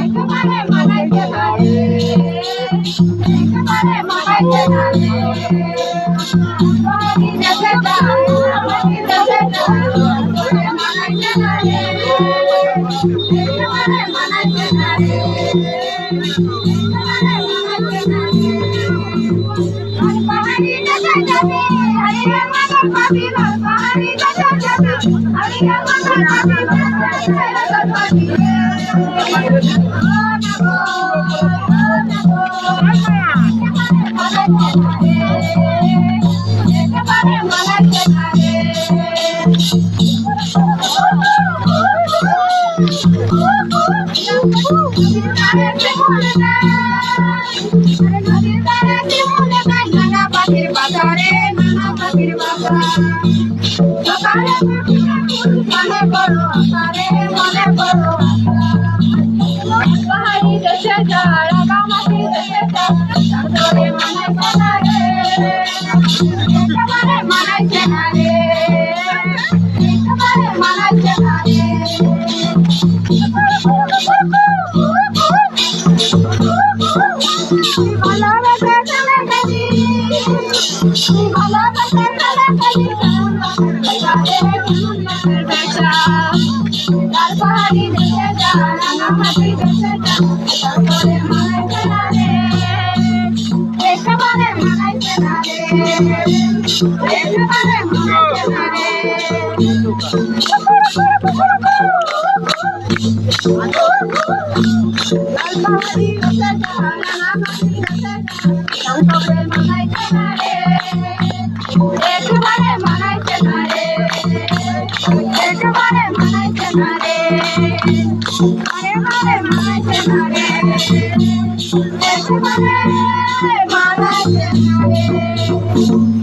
একেবারে মানাইতে না রে, একেবারে মানাইতে না রে। আমাকে দেশে যায়, আমাকে দেশে যায়, মানাইতে না রে, একেবারে মানাইতে না রে, একেবারে মানাইতে না রে। আর পাহাড়ি দেশে যাবে, আরে আমার পাবি না, পাহাড়ি দেশে যাবে, আরে আমার পাবি না, পাবি না। মনে বড় আকারে মনে বড় পাহাড়ি দেশে যায় রাঙামাটি দেশে যায় মানাইছে না রে, একেবারে মানাইছে না রে, একেবারে মানাইছে না রে। ভালোবাসে চলে গেলি, ভালোবাসে চলে গেলি, তার পাহাড়ি দেশে যায় রাঙামাটি দেশে যায় মানাইছে না রে, একেবারে মানাইছে না রে, একেবারে মানাইছে না রে। পাহাড়ি দেশে যায় রাঙামাটি দেশে যায় মানাইছে না রে, একেবারে মানাইছে না রে, একেবারে মানাইছে না রে, একেবারে মানাইছে না রে, একেবারে মানাইছে না রে।